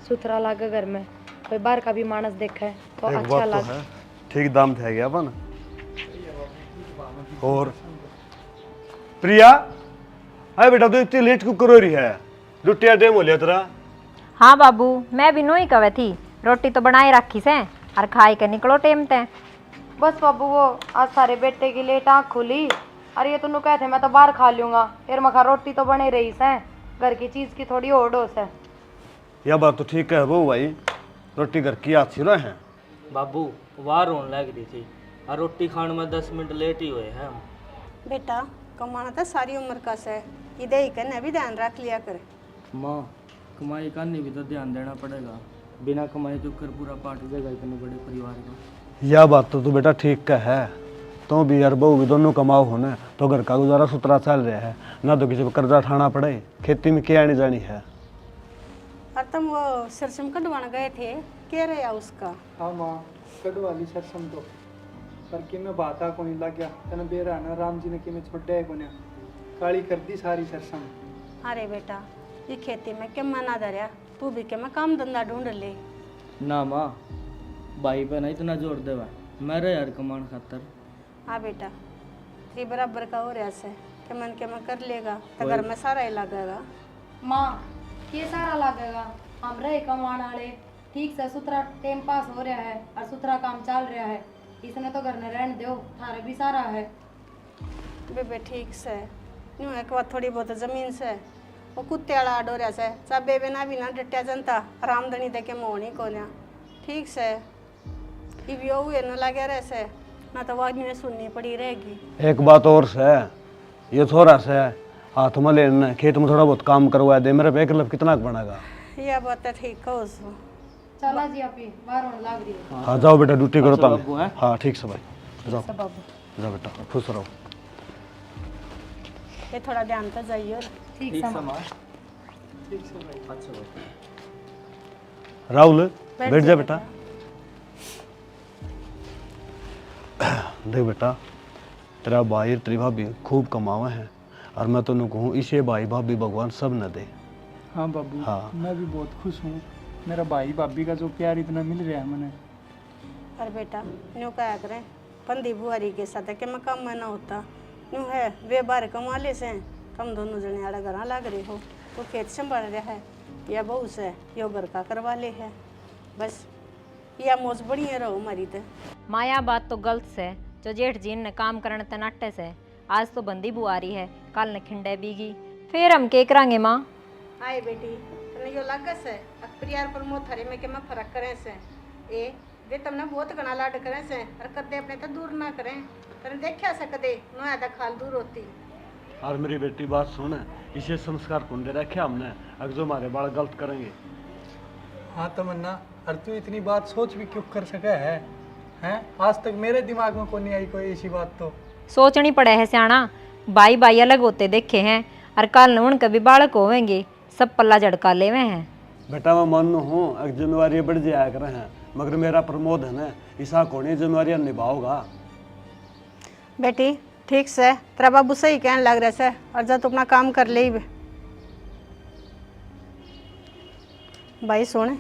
सुथरा लागे घर में, कोई बाहर का भी मानस देखे तो एक अच्छा बात तो लगे। है, ठीक दाम थे गया अपन। और प्रिया, अरे बेटा तू इतनी लेट क्यों करो रही है? लुटिया टाइम हो लिया तेरा। हाँ बाबू, मैं भी नोई कवे थी, रोटी तो बनाई रखी से और खाई के निकलो टेम ते। बस बाबू वो आज सारे बेटे की लेट आँख खुली, अरे ये तुम कहते मैं तो बाहर खा लूंगा, फिर मखा रोटी तो बने रही से, घर की चीज की थोड़ी और डोस है। यह बात तो ठीक है वो भाई, रोटी घर की अच्छी ना है। बाबू वार होने लग रही थी और रोटी खाने में 10 मिनट लेट ही हुए हैं हम। बेटा कमाना तो सारी उम्र का है, इधर ही करना भी ध्यान रख लिया कर। माँ कमाई करनी भी तो ध्यान देना पड़ेगा, बिना कमाई तो कर पूरा पार्ट देगा इतने बड़े परिवार का। यह बात तो तू बेटा ठीक का है, तो भी यार बहू भी दोनों कमाओ होने तो घर का गुजारा सुथरा चल रहा है, ना तो किसी को कर्जा उठाना पड़े, खेती में क्या आनी जानी है। और तुम वो सरसम कटवाने गए थे, क्या रहा उसका? हाँ माँ कटवा ली सरसम तो, पर कि मैं बाता को नहीं लग गया तने बेरा ना राम जी ने कि मैं छोड़े है कोने काली कर दी सारी सरसम। अरे बेटा ये खेती में क्या मना दरिया, तू भी क्या मैं काम धंधा ढूंढ ले। ना माँ भाई पे ना इतना जोर देवा मेरे यार कमान खातर। हाँ बेटा ये बराबर का हो रहा है कि मन के मैं कर लेगा तो घर में सारा ही लगेगा। माँ ये सारा लगेगा, हम रहे कमाने वाले, ठीक से सुथरा टाइम पास हो रहा है और सुथरा काम चल रहा है, इसने तो घर में रहने दो, थारे भी सारा है। बेबे ठीक से यूँ एक बात थोड़ी बहुत जमीन से वो कुत्ते वाला आडो रहा से सब बेबे ना भी ना डटिया जनता आरामदनी दे के मोहनी को ना ठीक से भी हुए न लगे रहे से ना तो आदमी में सुननी पड़ी रहेगी। एक बात और से, ये थोड़ा से हाथ में लेना खेत में थोड़ा बहुत काम करवा दे, मेरे पे एक लफ कितना बनेगा। यह बात तो ठीक हो सो। चला जी आप बाहर होने लग रही है। हाँ जाओ बेटा ड्यूटी करो बाबू तुम। हैं? हाँ ठीक से भाई, जाओ बाबू जाओ बेटा खुश रहो। ये थोड़ा ध्यान तो जाइए। ठीक ठीक है से माँ। माँ। अच्छा भाई। राहुल बैठ जा बेटा। देख बेटा तेरा भाई तेरी भाभी खूब कमावे हैं और मैं तो कहूँ इसे भाई भाभी भगवान सब न दे। हाँ बाबू हाँ। मैं भी बहुत खुश हूँ, मेरा भाई भाभी का जो प्यार इतना मिल रहा है मैंने। और बेटा न्यू क्या करें पंदी बुआरी के साथ के मैं कम में ना होता न्यू है वे बार कमा ले से कम दोनों जने आड़ा घर लग रहे हो तो खेत संभाल रहा है या बहू से यो घर का करवा ले है, बस या मौज बढ़िया रहो हमारी तो। माया बात तो गलत से, जो जेठ जी ने काम करने ते नाटे से, आज तो बंदी बुआरी है, कल ने खिंडे बीगी, फिर हम के करांगे माँ। आए बेटी तने यो लागस है परिवार पर मोह थारे में के मैं फर्क करें से ए वे तुमने बहुत घना लाड करें से और कदे अपने तो दूर ना करें, तने देखा से कदे नो आदा खाल दूर होती। और मेरी बेटी बात सुन, इसे संस्कार कौन दे रखे हमने, अगर जो हमारे बाल गलत करेंगे। हाँ तमन्ना और तू इतनी बात सोच भी क्यों कर सका है हैं? आज तक मेरे दिमाग में को नहीं आई कोई ऐसी बात तो। सोचनी पड़े है सियाणा, भाई भाई अलग होते देखे हैं और कल न उनके भी बालक होवेंगे, सब पल्ला झड़का लेवे हैं। बेटा मैं मान हूँ अगर जिम्मेवारी बढ़ जाया करे हैं, मगर मेरा प्रमोद है ना ईसा कौन जिम्मेवारी निभाओगा। बेटी ठीक से तेरा बाबू सही कहने लग रहा है और जा तू अपना काम कर ले भाई। सुन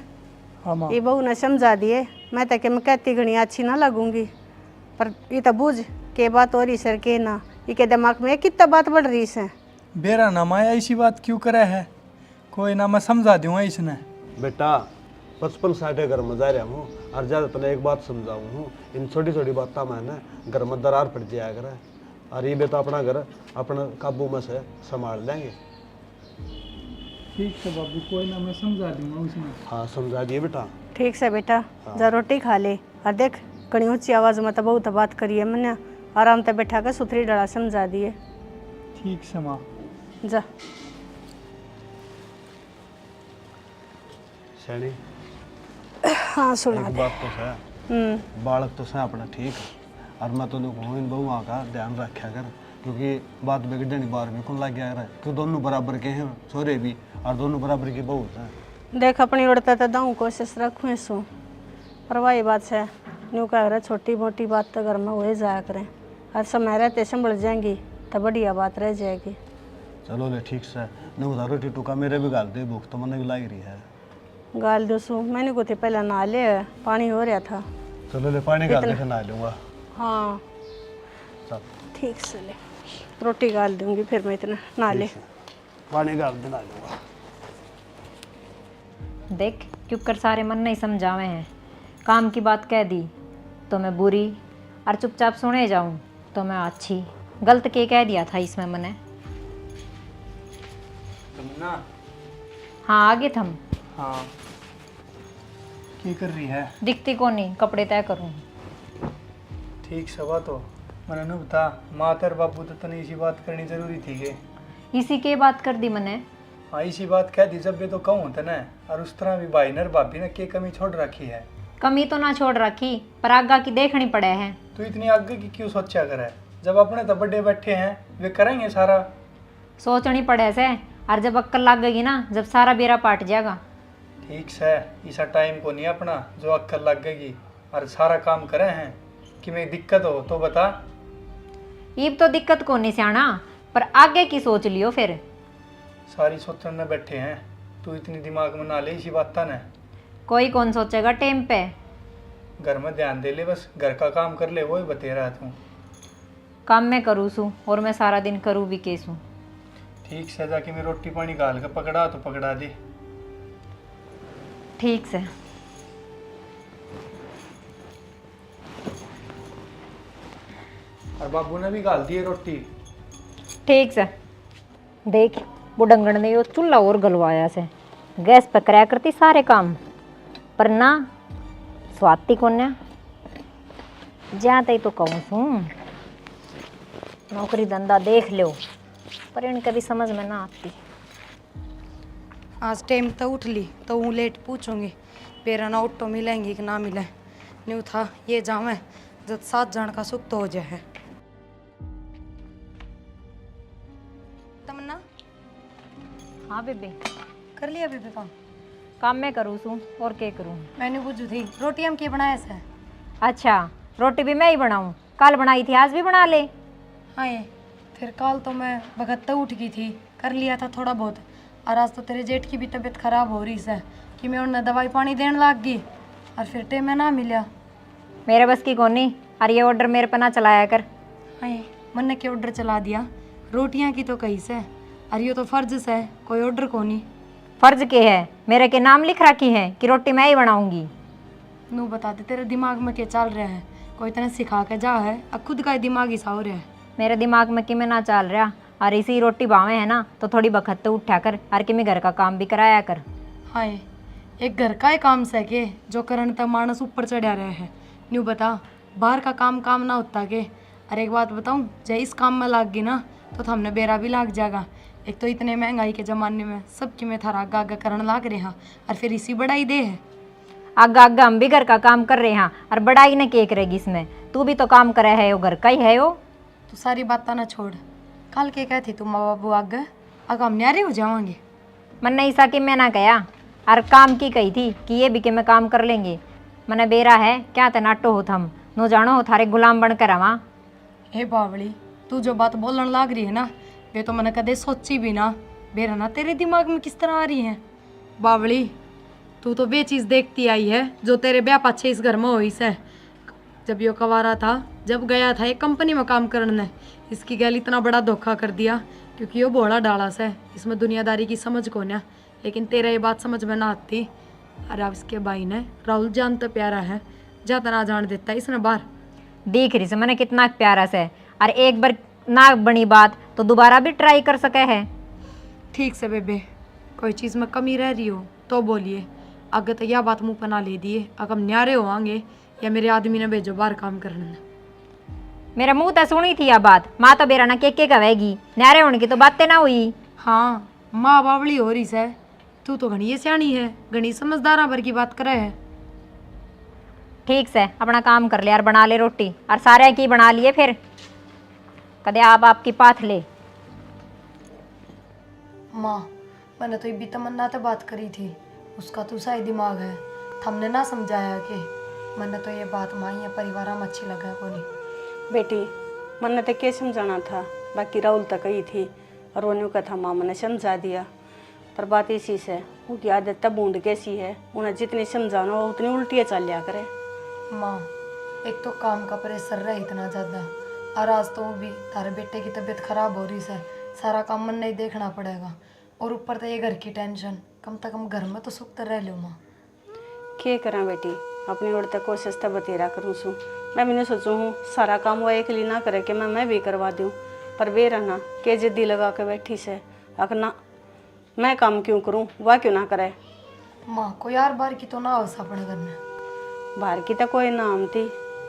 हाँ माँ। ये बहू ने समझा दिए, मैं तो कि मैं कहती घनी अच्छी ना लगूंगी, पर ये तो बुझ के बात हो रही सर के ना ये के दिमाग में कितना बात बढ़ रही है। बेरा ना माया ऐसी बात क्यों करे है, कोई ना मैं समझा दूंगा इसने। बेटा 55-60 घर में जा रहा हूँ और ज़्यादा तने एक बात समझाऊँ हूँ, इन छोटी छोटी बातों में ना घर में दरार पड़ जाया करे और ये बेटा अपना घर अपने काबू में से संभाल लेंगे। ठीक है बाबू कोई ना मैं समझा दूंगा उसने। हाँ समझा दिए बेटा। ठीक से बेटा जा रोटी खा ले और देख कड़ी ऊँची आवाज़ में तो बहुत बात करिए, मैंने आराम से बैठा कर सुथरी डरा समझा दिए। ठीक से माँ। जा सैनी हाँ सुना एक दे। बात तो है, बालक तो है अपना ठीक है और मैं तो कहूँ इन बहुआ का ध्यान रखा कर, क्योंकि बात बिगड़ने बार में कौन लग गया रहा है, क्यों दोनों बराबर के हैं छोरे भी और दोनों बराबर की बहू है। देख अपनी उड़ता तो दाऊँ कोशिश रखूँ सो, पर वही बात है न्यू कह रहे छोटी मोटी बात तो घर में हो जाया करें और समय रहते संभल जाएंगी तो बढ़िया बात रह जाएगी। चलो ले ठीक से न रोटी टुका मेरे भी गाल दे, भूख तो मैंने भी लग रही है। गाल दो सू मैंने को थे पहले नहा ले पानी हो रहा था। चलो ले पानी गाल के नहा लूंगा। हाँ सब ठीक से ले रोटी गाल दूंगी फिर मैं इतना नहा ले। पानी गाल के नहा लूंगा। देख क्यों कर सारे मन नहीं समझावे हैं। काम की बात कह दी तो मैं बुरी और चुपचाप सुने जाऊं तो मैं अच्छी। गलत के कह दिया था इसमें मैंने। तमन्ना। हाँ आगे थम। हाँ की कर रही है? दिखती को नहीं कपड़े तय करूँ। ठीक सवा तो मैंने न बता माँ तेरे बाबू तो तने इसी बात करनी जरूरी थी के। इसी के बात कर दी मैंने। हाँ इसी बात कह दी जब ये तो कहूँ तने। और उस तरह भी भाई ने भाभी ने के कमी छोड़ रखी है। कमी तो ना छोड़ रखी पर आगा की देखनी पड़े है। तू इतनी आगे की क्यों सोचा करे? जब अपने तो बड़े बैठे हैं वे करेंगे सारा। सोचनी पड़े से और जब अक्कल लग गई ना जब सारा बेरा पाट जाएगा। ठीक से ऐसा टाइम को नहीं अपना जो अक्कल लग गई और सारा काम करे हैं कि मैं दिक्कत हो तो बता। ईब तो दिक्कत को नहीं सियाना पर आगे की सोच लियो फिर। सारी सोचने में बैठे हैं तू इतनी दिमाग में ना ले इसी बात था ना। कोई कौन सोचेगा टेम पे। घर में ध्यान दे ले बस घर का काम कर ले वही बते रहा तू। काम मैं करूँ सू और मैं सारा दिन करूँ भी केसू। ठीक से जाके मैं रोटी पानी गाल के पकड़ा तो पकड़ा दे। ठीक से। और बाबू ने भी गाल दिए रोटी। ठीक से। देख वो डंगण ने यो चूल्हा और गलवाया से गैस पे कराया करती सारे काम पर ना स्वाति कोन्या जाते ही तो कहूँ सू नौकरी धंधा देख लो पर इनके भी समझ में ना आती। आज टाइम तो उठ ली तो हूँ लेट पूछूंगी पेरा ना ऑटो मिलेंगी कि ना मिले। न्यू था ये जावे जब 7 जन का सुख तो हो जाए। तमन्ना हाँ बेबे कर लिया बेबे काम मैं करूँ सू और क्या करूँ। मैंने पूछू थी रोटी हम क्या बनाया से? अच्छा रोटी भी मैं ही बनाऊँ? कल बनाई थी आज भी बना ले। हाँ ये फिर कल तो मैं बगत्ता उठ गई थी कर लिया था थोड़ा बहुत। और आज तो तेरे जेठ की भी तबीयत खराब हो रही है कि मैं उन्हें दवाई पानी देने लग गई और फिर टाइम में ना मिला। मेरे बस की कोनी और ये ऑर्डर मेरे पे ना चलाया कर। हाँ ये मन ने क्या ऑर्डर चला दिया? रोटियां की तो कहीं से और ये तो फर्ज से कोई ऑर्डर को नहीं। फर्ज के है मेरे के नाम लिख रखी है कि रोटी मैं ही बनाऊंगी। नू बता दे तेरे दिमाग में क्या चल रहा है? कोई तरह सिखा के जा है अब खुद का ही दिमाग हिसा हो रहा है। मेरे दिमाग में कि मैं ना चल रहा और इसी रोटी भावे है ना तो थोड़ी बखत तो उठा कर और कि मैं घर का काम भी कराया कर। हाँ एक घर का ही काम से के जो करन तक मानस ऊपर चढ़ा रहे हैं। न्यू बता बाहर का काम ना होता के। अरे एक बात बताऊँ जब इस काम में लाग गई ना तो हमने बेरा भी लाग जाएगा। एक तो इतने महंगाई के ज़माने में सबकी में थारा आगा आगा करन लाग रहे हैं और फिर इसी बढ़ाई दे है। आगा आगा हम भी घर का काम कर रहे हैं और बड़ाई ने के करेगी इसमें। तू भी तो काम करे है वो घर का ही है वो। तू सारी बात ना छोड़ कल के कहती तू माँ बाबू आगे आगे हम न्यारे हो जावांगे। मन नहीं सा कि मैं ना कया और काम की कही थी कि ये भी कि मैं काम कर लेंगे। मैंने बेरा है क्या ते नाटो हो थम नो जानो हो थारे गुलाम बन कर आवा। हे बावली तू जो बात बोलने लाग रही है ना वे तो मैंने कदे सोची भी ना। बेरा ना तेरे दिमाग में किस तरह आ रही है? बावली तू तो वे चीज़ देखती आई है जो तेरे ब्याह पाछे इस घर में हुई से। जब यो कवारा था जब गया था एक कंपनी में काम करने इसकी गैल इतना बड़ा धोखा कर दिया क्योंकि यो भोला डाला से इसमें दुनियादारी की समझ को ना। लेकिन तेरा ये बात समझ में ना आती। अरे अब इसके भाई ने राहुल जान तो प्यारा है जाता ना जान देता इसने बाहर। देख रही से मैंने कितना प्यारा से और एक बार ना बनी बात तो दोबारा भी ट्राई कर सके है। ठीक से बेबे कोई चीज़ में कमी रह रही हो तो बोलिए। आगे तो यह बात मुँह पर ना ले दिए अगर हम न्यारे होंगे या मेरे आदमी ने भेजो बाहर काम करने। मेरा मुंह तो सुनी थी यह बात माँ तो बेरा ना के कहेगी न्यारे होने की तो बातें ना हुई। हाँ माँ बावली हो रही है तू तो घनी सियाणी है घनी समझदारा भर की बात करे है। ठीक से अपना काम कर ले यार बना ले रोटी और सारे की बना लिए फिर कदे आप आपकी पाथ ले। माँ मैंने तो ये भी तमन्ना से बात करी थी उसका तो सही दिमाग है हमने ना समझाया कि मैंने तो ये बात माँ या परिवार में अच्छी लगा को नहीं। बेटी मैंने तो क्या समझाना था बाकी राहुल तक ही थी और वो न्यू का था माँ मैंने समझा दिया पर बात इसी से उनकी आदत तब बूंद कैसी है, उन्हें जितनी समझाना हो उतनी उल्टियाँ चल लिया करे। माँ एक तो काम का प्रेशर रहा इतना ज़्यादा, और आज तो भी तारे बेटे की तबीयत खराब हो रही है, सारा काम मन नहीं देखना पड़ेगा, और ऊपर तो ये घर की टेंशन। कम से कम घर में तो सुख तो रह लो माँ। क्या करा बेटी, अपनी ओर तक कोशिश तो बतेरा करूँ सू। मैं भी नहीं सोचूँ हूँ सारा काम वो अकेली ना करे कि मैं भी करवा दूँ, पर वे रहना के जिद्दी लगा के बैठी से अकना मैं काम क्यों करूँ, वह क्यों ना करे। माँ कोई यार बार की तो ना हो अपने घर में। बाहर की तो कोई नाम थी,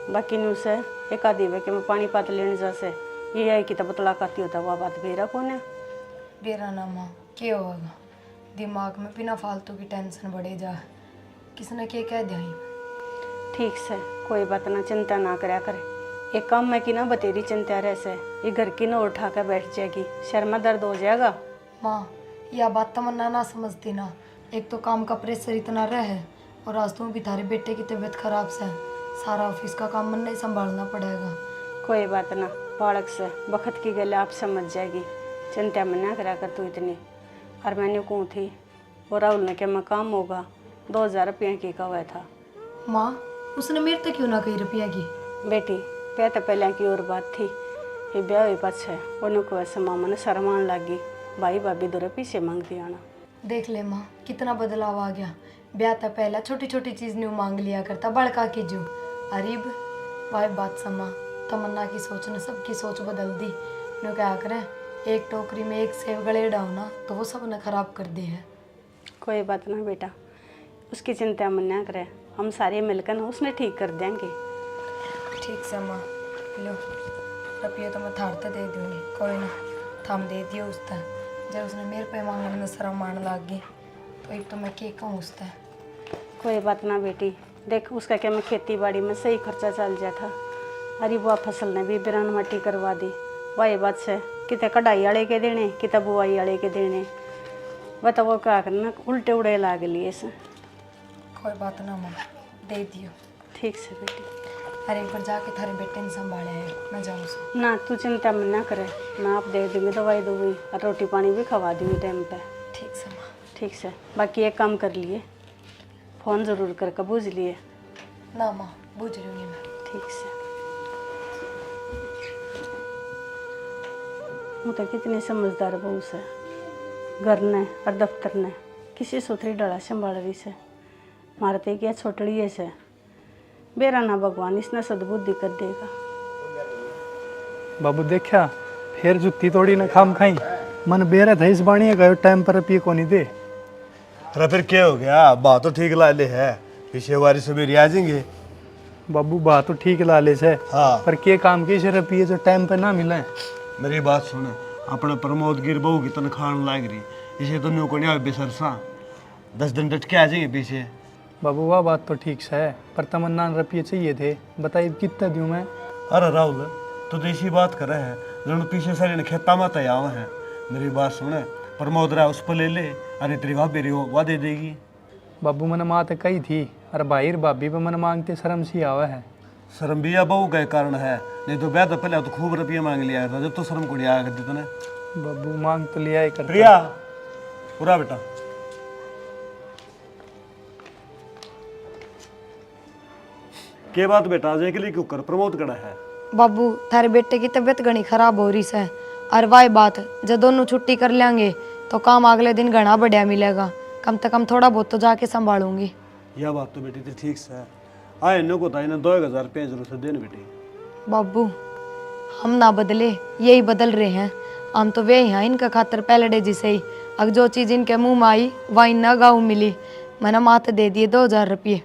बाकी न्यू से एक आधी वे कि मैं पानी पात लेने जैसे ये है कि तो बतला करती होता वह बात बेरा कौन है। बेरा ना माँ क्या होगा, दिमाग में बिना फालतू की टेंशन बढ़े जा, किसने क्या कह दिया। ठीक से कोई बात ना, चिंता ना करया करे। एक काम मैं की ना बतेरी चिंता रह से ये घर की ना उठा कर बैठ जाएगी, शर में दर्द हो जाएगा। माँ यह बात तमन्ना ना समझती ना, एक तो काम का प्रेशर इतना रह है, और आज तुम भी थारे बेटे की तबीयत खराब से सारा ऑफिस का काम मन नहीं संभालना पड़ेगा। कोई बात ना, बालक से बखत की गले आप समझ जाएगी, चिंता में ना करा कर तू इतनी। और मैंने कहूँ थी वो राहुल ने क्या मैं काम होगा 2000 रुपये की का हुआ था। माँ उसने मेरे तक क्यों ना कही रुपया की। बेटी पे तो पहले की और बात थी, ये ब्याह हुई पाछे उन्होंने को ऐसे मामा ने शर्मान लगी, भाई भाभी दो पीछे मांगती आना। देख ले माँ कितना बदलाव आ गया, ब्याह था पहला छोटी छोटी चीज़ न्यू मांग लिया करता, बड़का की जू अरीब वाई बात समा। तमन्ना की सोच ने सबकी सोच बदल दी। न्यू क्या करें, एक टोकरी में एक सेब गले डाओ ना तो वो सब ने खराब कर दी है। कोई बात ना बेटा, उसकी चिंता मन ना करे, हम सारे मिलकर ना उसने ठीक कर देंगे। ठीक से माँ, लो रुपये तो मैं थारते दे दूँगी, कोई ना थम दे दियो उसका। जब उसने मेरे पे मांगने में शर्म मान लग गई तो एक तो मैं क्या कहूँ उसका। कोई बात ना बेटी, देख उसका क्या मैं खेती बाड़ी में सही खर्चा चल जाता था, अरे वह फसल ने भी बिरान मट्टी करवा दी। वही बात से कितने कढ़ाई वाले के देने कितने बुआई वाले के देने, बता वो क्या करना उल्टे उड़े लाग लिए से। कोई बात ना माँ दे दियो। ठीक से बेटी, अरे एक बार जाके थारे बेटे ने संभाले है, मैं जाऊँ सो। ना तू चिंता मन ना करे, मैं आप दे दूँगी दवाई दूँगी और रोटी पानी भी खवा दूँगी टाइम पे। ठीक से माँ। ठीक से, बाकी एक काम कर लिए, फ़ोन ज़रूर करके बूझ लिए। ना माँ बूझ रही हूँ मैं। ठीक से, वो तो कितनी समझदार बहू से, घर ने और दफ्तर ने किसी सुथरी डला संभाल रही से, मारते क्या छोटड़ी है से बेरा ना भगवान इसने सद्बुद्धि कर देगा। बाबू देखा फिर जुत्ती तोड़ी ना खाम खाई, मन बेरा था इस बाणी गयो टाइम पर पिए को नहीं दे। अरे फिर क्या हो गया, बात तो ठीक ला ले है, पीछे वारी से भी आ जाएंगे। बाबू बात तो ठीक ला ले से, हाँ पर के काम की शराब पिए जो टाइम पे ना मिले। मेरी बात सुन, अपने प्रमोद गिर बहू की तनख्वाह लाग रही, इसे तो न्यू को नहीं बेसरसा 10 दिन डट के आ जाएंगे पीछे। बाबू वह बात तो ठीक से है, पर तमन्ना रुपये चाहिए थे, बताइए कितना दूं मैं। अरे राहुल तू तो इसी बात कर रहा है, जो पीछे सारे ने खेता में तैयार है। मेरी बात सुन, प्रमोद रहा उस पर ले ले, अरे तेरी भाभी रही हो वह दे देगी। बाबू मन माँ कही थी, अरे भाई भाभी पे मन मांगते शर्म सी आवा है। शर्म भी या बहू का कारण है, नहीं तो ब्याह तो पहले तो खूब रुपये मांग लिया था, जब तो शर्म को दिया कर दी तूने। बाबू मांग तो लिया ही करता। प्रिया पूरा बेटा, के बात बेटा आज के लिए क्यों कर प्रमोद कड़ा है। बाबू थारे बेटे की तबीयत घनी खराब हो रही है, और वाई बात जब दोनों छुट्टी कर लेंगे तो काम अगले दिन घना बढ़िया मिलेगा, कम से कम थोड़ा बहुत तो जाके संभालूंगी। यह बात तो बेटी तो ठीक से है, आए इन्हों को था इन्हें 2000 रुपये जरूर से देने बेटी। बाबू हम ना बदले यही बदल रहे हैं, हम तो वे हैं इनका खातर पहले जिसे ही, अगर जो चीज़ इनके मुंह में आई वह इन्ना गाँव मिली। मैंने माते दे दिए 2000 रुपये,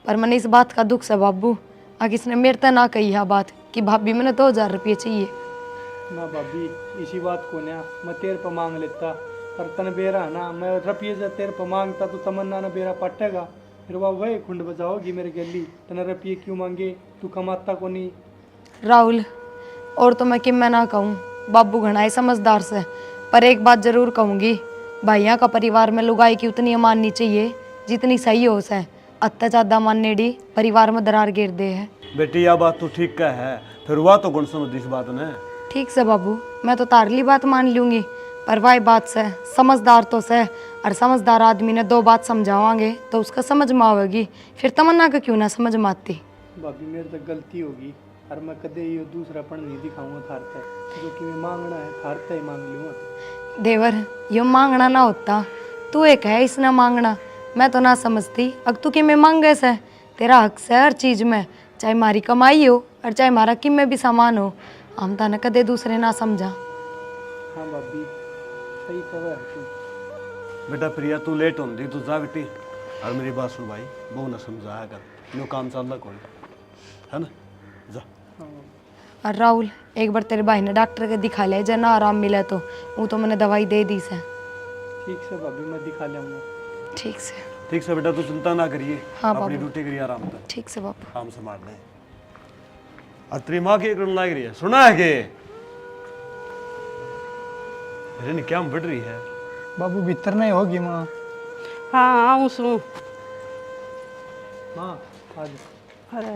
पर मैंने इस बात का दुख से बाबू अगर इसने मेरे तक ना कही है बात कि भाभी मैंने 2000 रुपये चाहिए। ना भाभी इसी बात को ना मैं तेरे पर मांग लेता, पर तन बेरा ना मैं रुपये से तेरे पर मांगता तो तमन्ना ना बेरा पटेगा, फिर वही खुंड बजाओगी मेरे गली। तन रुपये क्यों मांगे, तू कमाता को नहीं। राहुल और तो मैं कि मैं ना कहूँ, बाबू घना है समझदार से, पर एक बात जरूर कहूँगी, भाइयों का परिवार में लुगाई की उतनी माननी चाहिए जितनी सही हो से, अत्ता ज़्यादा मानने डी परिवार में दरार गिर दे है। बेटी यह बात तो ठीक का है, फिर वह तो गुण समझ इस बात ने। ठीक से बाबू मैं तो तारली बात मान लूँगी, पर वाई बात से समझदार तो से और समझदार आदमी ने 2 बात समझावांगे तो उसका समझ में आवेगी, फिर तमन्ना का क्यों ना समझ में आती। भाभी मेरे तो गलती होगी और मैं कदे ये दूसरा पण नहीं दिखाऊंगा थारता जो कि मैं मांगना है थारता ही मांग लूँगा। देवर यो मांगना ना होता, तू एक है इसने मांगना, मैं तो ना समझती। अब तू कि मैं मांगे से, तेरा हक से हर चीज़ में, चाहे मारी कमाई हो और चाहे मारा किम में भी सामान हो। हम तो न कदे दूसरे ना समझा। हाँ भाभी सही कहा है तू। बेटा प्रिया तू लेट होंगी तू जा बेटी, और मेरी बात सुन भाई, बहु ना समझाया कर, नो काम चल कौन है ना, जा। और राहुल एक बार तेरे भाई ने डॉक्टर के दिखा ले, जना आराम मिले तो वो तो मैंने दवाई दे दी से। ठीक से भाभी मैं दिखा लाऊंगा। ठीक से बेटा तू चिंता ना करिए, हाँ अपनी बाबू। ड्यूटी करिए आराम से, ठीक से बाबू। काम संभाल ले। और तेरी माँ की करने लग रही है, सुना है कि अरे क्या बढ़ रही है। बाबू भीतर नहीं होगी माँ। हाँ आऊँ सू। माँ आज अरे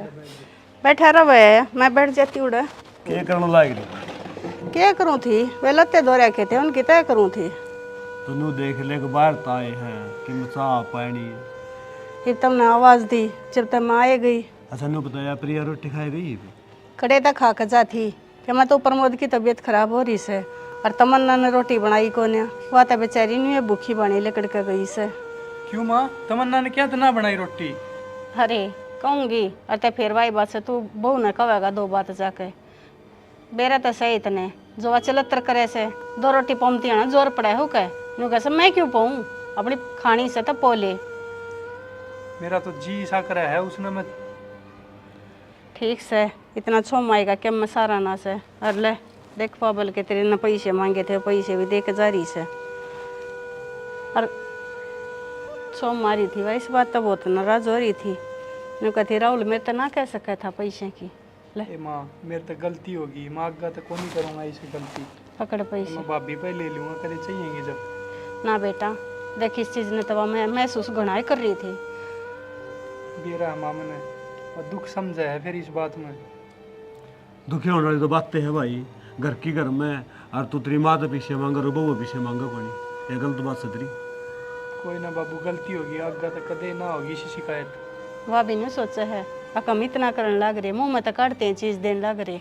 बैठा रहे, मैं बैठ जाती उड़ा। क्या करने लग रही क्या करूँ थी, वे लत्ते दो रखे थे उनकी तय करूँ थी। तू देख ले के बाहर ताए हैं कि चाह पानी। फिर तुमने आवाज़ दी जब तक मैं आए गई। अच्छा नु बताया प्रिया रोटी खाई गई। कड़े तक खा कर जा थी कि मैं तो प्रमोद की तबीयत खराब हो रही से, और तमन्ना ने रोटी बनाई को ने, वह तो बेचारी नहीं है भूखी बनी लकड़ के गई से। क्यों माँ तमन्ना ने क्या तो ना बनाई रोटी। अरे कहूँगी अरे फिर भाई बात से तू बहू ने कहेगा 2 बात जाके। बेरा तो सही इतने जो अचलत्र करे से 2 रोटी पमती है ना जोर पड़े हो कह नु कैसे मैं क्यों पाऊँ, अपनी खानी से तो पोले। मेरा तो जी सा करा है उसने। मैं ठीक से इतना छोम आएगा क्या मैं सारा ना से। और ले देख पाबल के तेरे ने पैसे मांगे थे, पैसे भी दे के जा रही से। और छोम मारी थी वैसे बात तो बहुत नाराज हो रही थी। नु कहती राहुल मेरे तो ना कह सका था पैसे की। ले ए माँ मेरे तो गलती होगी, माँ का तो कौन ही करूँगा ऐसी गलती। पकड़ तो पैसे। मैं भाभी पे ले लूँगा, कभी चाहिएंगे जब। ना बेटा देख इस चीज़ ने तो मैं महसूस घनाई कर रही थी। बेरा माँ मैंने और दुख समझा है फिर इस बात में। दुखी होने वाली तो बातें है भाई, घर की घर में, और तू तेरी माँ तो पीछे मांगा रो बहू पीछे मांगा कोनी, ये गलत बात से तेरी। कोई ना बाबू गलती होगी, आगे तो कदे ना होगी इसी शिकायत। वह भी नहीं सोचा है अकम इतना करने लग रहे, मुंह में तो काटते हैं चीज़ देने लग रहे,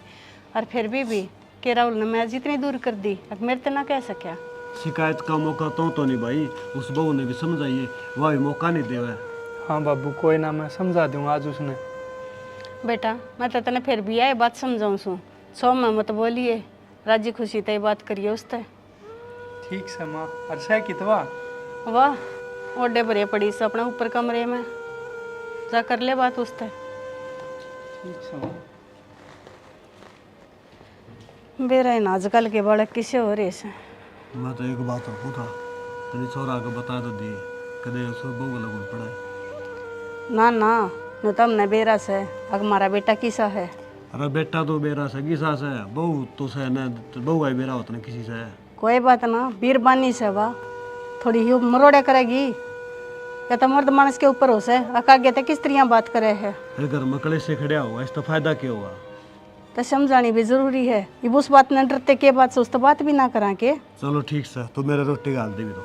और फिर भी के राहुल ने मैं जितनी दूर कर दी अब मेरे तो ना कह सका। शिकायत का मौका तो नहीं भाई, उस बहू ने भी समझाइए, वह भी मौका नहीं देवा। हाँ बाबू कोई ना मैं समझा दूंगा आज उसने। बेटा मैं तो तने फिर भी आए बात समझाऊँ सू, सो में मत बोलिए, राजी खुशी तय बात करिए उसते। ठीक से माँ। और सह कितवा वाह ओडे भरे पड़ी से अपने ऊपर कमरे में जा कर ले बात उसते। ठीक से माँ। बेरा इन आजकल के बालक किसे हो रहे से। मैं तो एक बात रखू था, तेरी छोरा को बता तो दिए, कदे उसको बहू लगन पड़ा है। ना ना नु तमने बेरा से अग हमारा बेटा किसा है। अरे बेटा तो बेरा सगी सास है, बहू तो से न, बहू आई बेरा होता ना किसी से है। कोई बात ना बीरबानी से वाह थोड़ी ही मरोड़े करेगी या तो मर्द मानस के ऊपर हो से आगे तो किस तरह बात करे है। फिर घर में कले से खड़िया हुआ, इसका फायदा क्या हुआ। तो समझानी भी जरूरी है, ये उस बात न डरते के बात से उस तो बात भी ना करा के। चलो ठीक से, तू मेरे रोटी गाल दे भी तो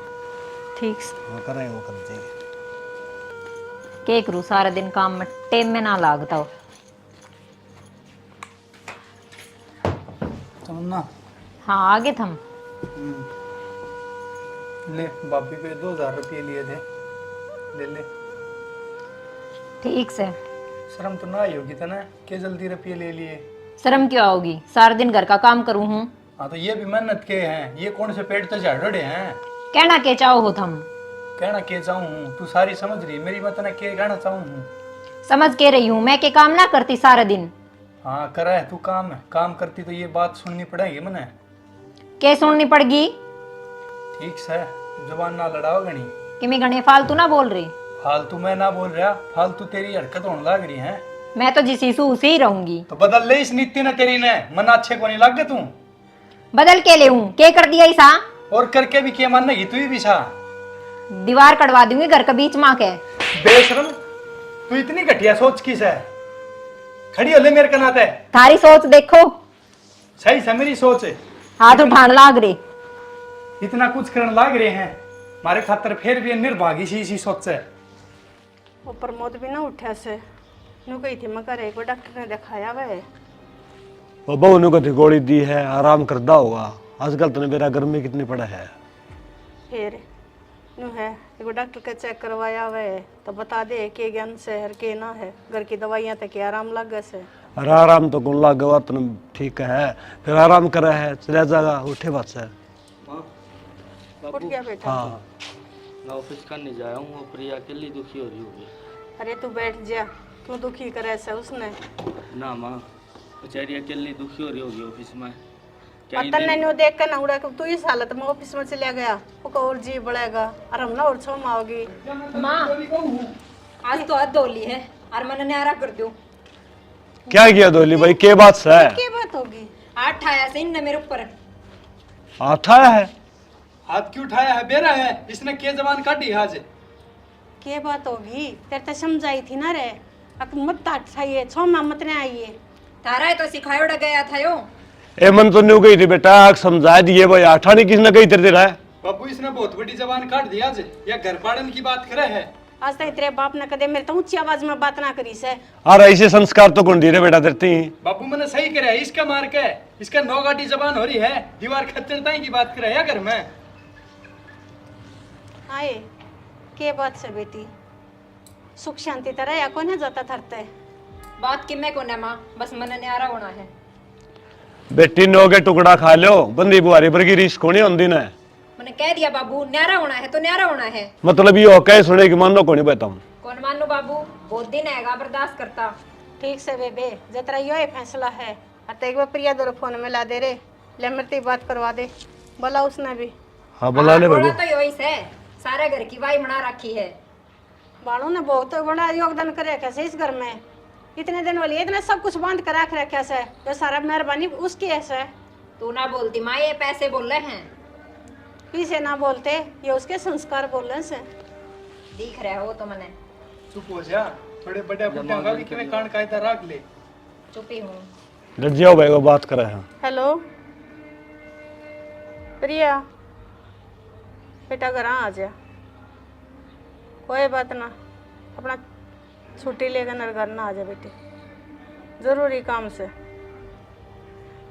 ठीक से वो करेंगे, वो कर देंगे। के करूँ सारा दिन काम में टेम में ना लागता हो। तमन्ना हाँ आगे थम। ले भाभी पे 2000 रुपये लिए थे, ले ले। ठीक से। शर्म तो ना आई होगी तना के जल्दी रुपये ले लिए। शर्म क्यों आओगी, सारा दिन घर का काम करूँ हूँ। हाँ तो ये भी मेहनत के हैं, ये कौन से पेट तो झाड़ोड़े हैं। कहना के चाहो हो थम। कहना के चाहूँ हूँ तू सारी समझ रही, मेरी बात ना के कहना चाहूँ हूँ। समझ के रही हूँ मैं के काम ना करती सारा दिन। हाँ करा है तू काम है, काम करती तो ये बात सुननी पड़ेगी मने। के सुननी पड़गी ठीक से जुबान ना लड़ाओ गणी। कि मैं घने फालतू ना बोल रही। फालतू मैं ना बोल रहा, फालतू तेरी हरकत होने लग रही है। मैं तो जिस हिसू उसे ही रहूंगी। तो बदल ले इस नीति ना तेरी ने, मन अच्छे को नहीं लग गया तू। बदल के ले हूँ के कर दिया ऐसा। और करके भी क्या मानेगी तू ही भी सा। दीवार कटवा दूंगी घर के बीच माँ के। बेशरम तू इतनी घटिया सोच किस है, खड़ी हो ले मेरे कनाते। थारी सोच देखो। सही से मेरी सोच है, हाथ उठान लाग रे। इतना कुछ करने लाग रहे हैं। मारे खातर फिर भी निर्भागी सी इसी सोचे। वो प्रमोद भी ना उठा से नु गई थी मैं घर एक बार डॉक्टर ने दिखाया वह वो बहू ने कथी गोली दी है, आराम करदा होगा। आजकल तो मेरा गर्मी कितनी पड़ा है। फिर नु है एक बार डॉक्टर का चेक करवाया वह तो बता दे के ज्ञान से हर के ना है घर की दवाइयाँ तक के आराम लग गए से। अरे आराम तो गुण लग गवा तो ठीक है, फिर आराम करे है चला जाएगा उठे बात से। माँ उठ गया बेटा। हाँ मैं ऑफिस का नहीं जाया हूँ, प्रिया अकेली दुखी हो रही होगी। अरे तू बैठ जा, क्यों दुखी करे से उसने। ना माँ, बेचारी अकेली दुखी हो रही होगी ऑफिस में। क्या पता नहीं नु देख कर ना उड़ा तू इस हालत में ऑफिस में चला गया वो और जी बढ़ेगा और हम ना और छो माओगी। माँ आज तो हाथ धो ली है और मैंने न्यारा कर दो। क्या किया दोली भाई, के बात से है? क्या बात होगी? हाथ ठाया से इनने मेरे ऊपर। आता है हाथ क्यों उठाया है? बेरा है इसने के जबान काटी आज। क्या बात होगी? तेरे तो समझाई थी ना रे अब मत ठाइए छो मां मत ने आइए। तारा है तो सिखायोड़ा गया था यो। ए मन तो नहीं गई थी बेटा, समझा दिए भाई। आठा नहीं किसने कही तेरे है? बाबू इसने बहुत बड़ी जबान काट दी आज, या घर पाड़न की बात करे है। आज तक तेरे बाप ने कदे मेरे तो ऊंची आवाज में बात ना करी से। अरे ऐसे संस्कार तो कौन दी रे बेटा तेरे? बाबू मैंने सही करे, इसका मार के इसका नौगाटी जबान हो रही है, दीवार खच्चरताई की बात करे है घर में। आए के बात से बेटी सुख शांति तरह या कोने जाता थरते। बात कि मैं कौन है माँ, बस मैंने न्यारा होना है। बेटी नो के टुकड़ा खा लो, बंदी बुआरी पर की रीस कोनी होंदी ना। मैंने कह दिया बाबू न्यारा होना है तो न्यारा होना है। मतलब ये हो कहे सुने कि मानो कोनी बताऊं। कौन मानो बाबू, बहुत दिन हैगा बर्दाश्त करता। ठीक से बेबे जतरा यो ही फैसला है। अत एक बार प्रिया दो फोन में ला दे रे ले मरती बात करवा दे बोला उसने भी। हाँ बुला ले थोड़ा बेगो। तो योई से सारे घर की वाई बना रखी है। बालों ने बहुत बड़ा योगदान करे कैसे इस घर में। इतने दिन वाली इतना सब कुछ बांध कर रख रखा है जो सारा मेहरबानी उसकी है। तू ना बोलती माँ, ये पैसे बोल रहे हैं। पीछे ना बोलते ये उसके संस्कार बोल रहे से। दिख रहे हो तो मैंने चुप हो जा, थोड़े बड़े बुड्ढे का भी किने कान कायदा रख ले। चुपी हूँ। लज्जिया भाई को बात करे हैं। हेलो प्रिया बेटा घर आ जा, कोई बात ना अपना छुट्टी लेकर घर ना आ जा बेटी, जरूरी काम से।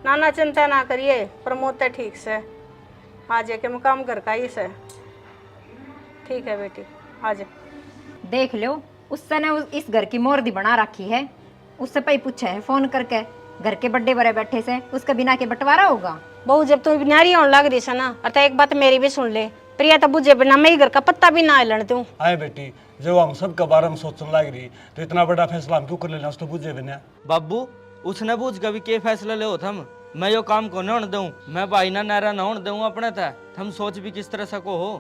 नाना चिंता ना करिए, प्रमोद तो ठीक से आ जाके मुकाम घर का ही से। ठीक है बेटी आ जा। देख लो उससे ने इस घर की मोरदी बना रखी है। उससे पही पूछा है फोन करके घर के बड़े बड़े बैठे से उसके बिना के बंटवारा होगा। बहू जब तू न्यारी होने लग रही है ना, अतः एक बात मेरी भी सुन ले। प्रिया तो बुझे बिना मैं ही घर का पत्ता भी ना हिलन दूं। आए बेटी जब हम सब के बारे में सोचने लग रही तो इतना बड़ा फैसला हम क्यों कर लेना, उस तो बुझे बिना। बाबू उसने पूछ कभी के फैसला ले हो थम, मैं यो काम को न होने दूं, मैं भाई ना नारा न होने दूं अपने था। थम सोच भी किस तरह सको हो।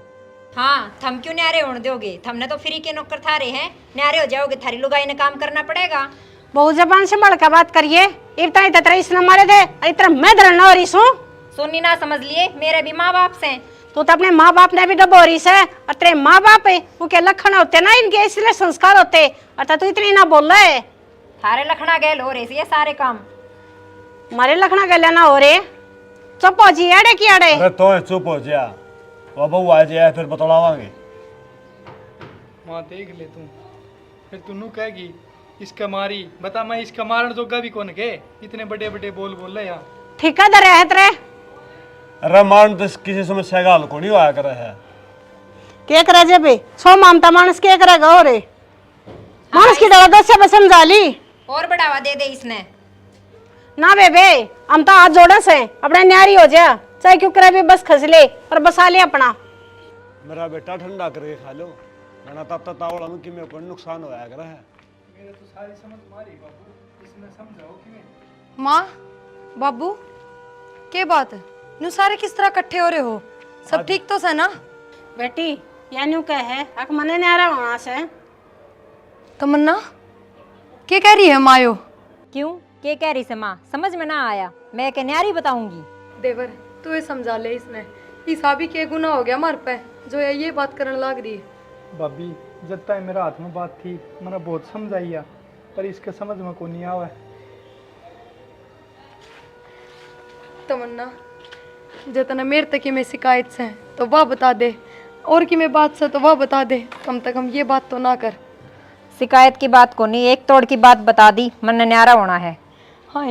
हाँ थम क्यों न्यारे होने दोगे? थमने तो फ्री के नौकर थारे हैं, न्यारे हो जाओगे थारी लुगाई ने काम करना पड़ेगा। बहू जबान से बढ़ कर बात करिए। इतना ही ततरा इसने मारे दे इतना मैं धरना हो रही सू। सुनी ना समझ लिए, मेरे भी माँ बाप से। तू तो अपने माँ बाप ने भी डबो रही है और तेरे माँ बाप है वो के लक्षण होते ना इनके, इसलिए संस्कार होते। अतः तू इतनी ना बोल रहा है। थारे लखना गैल हो रहे ये सारे काम। मारे लखना गले ना हो रहे। चुप हो जी अड़े की अड़े। अरे तो चुप हो जा, वो बहू आ जाए फिर बतलावांगे। माँ देख ले तू, फिर तू नू कहेगी इसका मारी, बता मैं इसका मारन जोगा भी कौन के? इतने बड़े बड़े बोल रहे यहाँ। ठिकादार है तेरे। अरे मान तो किसी समस्या का हल को नहीं होया करे है। क्या करे जे बे सो मामता मानस क्या करेगा हो रे। मानस की डरा दस से समझा ली और बढ़ावा दे दे इसने। ना बेबे हम तो हाथ जोड़े से अपने न्यारी हो जा, चाहे क्यों करे भी बस खस ले और बसा ले अपना। मेरा बेटा ठंडा करके खा लो, ना तब तावड़ा में कि मेरे को नुकसान होया करे है। मेरे तो सारी समझ मारी बाबू, इसने समझाओ कि मैं। माँ बाबू के बात है नु सारे किस तरह इकट्ठे हो रहे हो? सब ठीक तो है ना? बेटी या न्यू कह है अक मने न्यारा होना से। तमन्ना क्या कह रही है मायो? क्यों के कह रही से माँ? समझ में ना आया, मैं के न्यारी बताऊंगी। देवर तू ये समझा ले इसने, ईसा भी क्या गुनाह हो गया मार पे जो ये बात करने लग रही है। भाभी जब तक मेरा हाथ में बात थी मैंने बहुत समझाइया, पर इसके समझ में को नहीं आवा। तमन्ना जितना मेरे तक में शिकायत से तो वह बता दे और कि मैं बात से तो वह बता दे, कम से कम ये बात तो ना कर। शिकायत की बात को नहीं, एक तोड़ की बात बता दी, मन न्यारा होना है। हाँ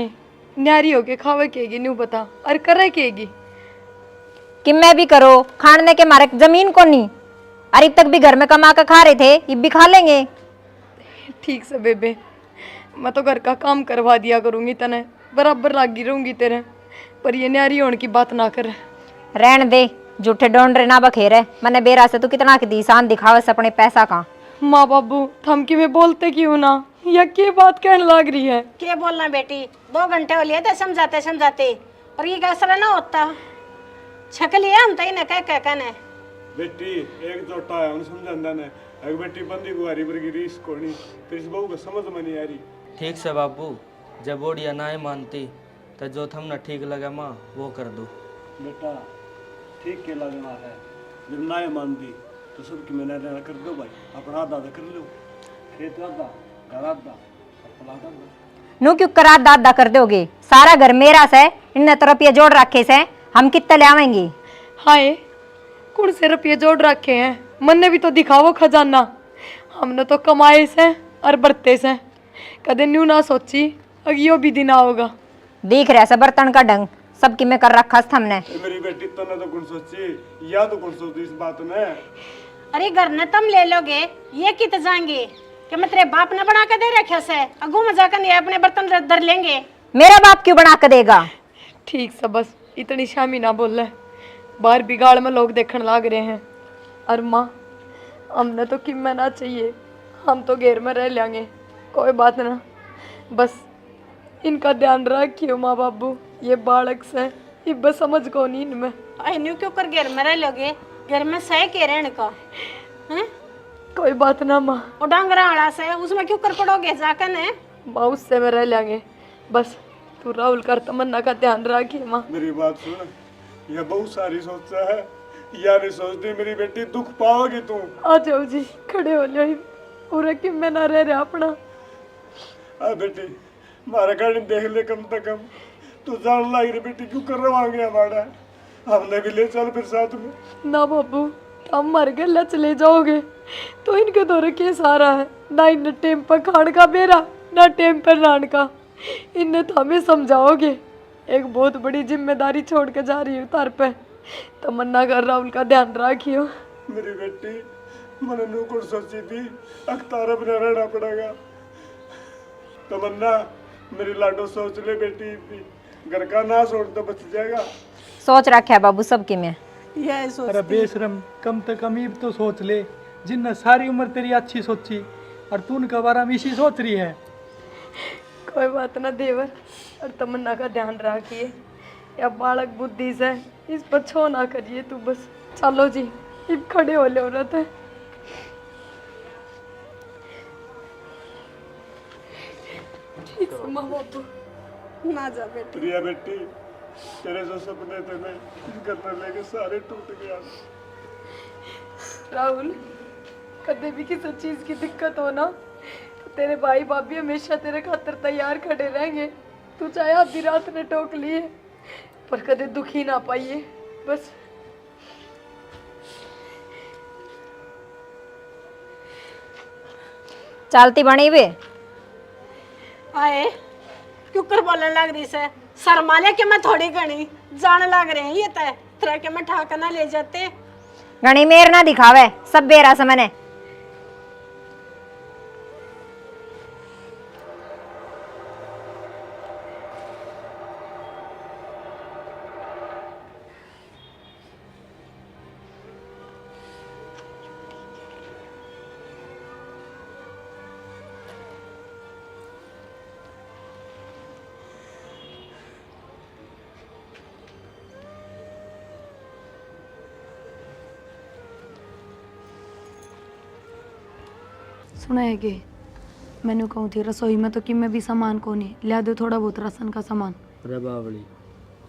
न्यारी होके खावे केगी न्यू बता, और करे केगी कि मैं भी करो खाने के मारे जमीन को नहीं, अरे अब तक भी घर में कमा कर खा रहे थे, अब भी खा लेंगे। ठीक से बेबे, मैं तो घर का काम करवा दिया करूंगी, तने बराबर लागी रहूंगी तेरे, पर ये न्यारी होने की बात ना कर। रहन दे, झूठे डोंडरे ना बखेरे, मैंने बेरा से तू कितना की दीसान दिखावे अपने पैसा का। माँ बाबू थम की में बोलते क्यों ना, या क्या बात कहने लग रही है? क्या बोलना बेटी, 2 घंटे हो लिए थे समझाते समझाते, और ये कैसा ना होता छक लिया हम तई ने कह कहने। बेटी एक जोटा है उन समझांदा ने, एक बेटी बंदी गुआरी पर की रीस कोनी, तेरी बहू को समझ में नहीं आ रही। ठीक से बाबू, जब बोडिया ना ही मानती तो जो थमने ठीक लगे माँ वो कर दो। बेटा ठीक के लगना है, जब ना ही मानती तो सबकी मैंने कर दो भाई, अपना आधा कर लो, खेत आधा घर आधा अपना आधा। नू क्यों करा दादा कर दोगे, सारा घर मेरा से, इन्ने तो रुपये जोड़ रखे से, हम कितने ले आवेंगे। हाय कौन से रुपये जोड़ रखे हैं, मन ने भी तो दिखावो खजाना, हमने तो कमाए से और बरते से, कदे न्यू ना सोची अगियो भी दिन आओगा। दिख रहा है बर्तन का ढंग, सबकी में कर रखा हमने। मेरी बेटी तो ना तो कौन सोची, या तो कौन सोचती इस बात में। अरे घर ने तुम ले लोगे, ये कित जाएंगे कि मैं तेरे बाप ने बना के दे रखे से, अगू मजा कर नहीं अपने बर्तन धर लेंगे। मेरा बाप क्यों बना के देगा? ठीक से बस इतनी शामी ना बोल रहे, बाहर बिगाड़ में लोग देखने लग रहे हैं। और माँ हमने तो किम्मा ना चाहिए, हम तो घेर में रह लेंगे, कोई बात ना, बस इनका ध्यान रखियो माँ बाबू, ये बालक से ये बस समझ को नहीं इनमें। न्यू क्यों कर घर में रह लोगे, घर में सह के रहने का हैं? कोई बात ना माँ, वो डांगरा वाला से उसमें क्यों कर पड़ोगे जाकर ने। माँ उससे में रह लेंगे, बस तू राहुल कर तमन्ना का ध्यान रखिए माँ। मेरी बात सुन, यह बहुत सारी सोचता है, या नहीं सोचती मेरी बेटी, दुख पाओगी तू। आ जाओ जी, खड़े हो लो, पूरा कि मैं ना रह रहा अपना। आ बेटी मारा गाड़ी देख ले कम से कम, तू जान लग रही बेटी क्यों करवाएंगे हमारा, हमने भी ले चल फिर साथ में। ना बाबू हम मर गए, ल चले जाओगे तो इनके दौरे के सारा है, ना इन टेम पर खान का बेरा, ना टेम पर नान का, इन्हें तो हमें समझाओगे। एक बहुत बड़ी जिम्मेदारी छोड़ के जा रही हूँ तार पे, तमन्ना कर राहुल का ध्यान रखियो। मेरी बेटी मैंने नू को सोची थी अख्तार अपना रहना पड़ेगा, तमन्ना मेरी लाडो सोच ले बेटी, घर का ना छोड़ तो बच जाएगा। सोच रखा है बाबू सबकी में। यह सोच अरे बेशरम, कम से कम ये तो सोच ले, जिनने सारी उम्र तेरी अच्छी सोची और तू उनका बारे में इसी सोच रही है। कोई बात ना देवर, और तमन्ना का ध्यान रखिए, या बालक बुद्धि से इस पर छो ना करिए तू बस। चलो जी अब खड़े हो ले औरत है। ठीक से माँ बाबू ना जा बेटी। प्रिया बेटी तेरे जो सपने थे ना घर पर लेके सारे टूट गया। राहुल कभी भी किसी चीज की दिक्कत हो ना तो तेरे भाई भाभी हमेशा तेरे खातिर तैयार खड़े रहेंगे। तू चाहे आधी रात ने टोक लिए पर कदे दुखी ना पाइए बस। चलती बनी वे आए क्यों कर बोलने लग रही से, शर्मा ले के मैं थोड़ी घनी जाने लग रहे हैं ये तय तरह के मैं ठाकर ना ले जाते। घनी मेर ना दिखावे, सब बेरा समने। सुना है कि मैंने कहूँ थी रसोई में तो कि मैं भी सामान को नहीं लिया दो, थोड़ा बहुत राशन का सामान। अरे बावली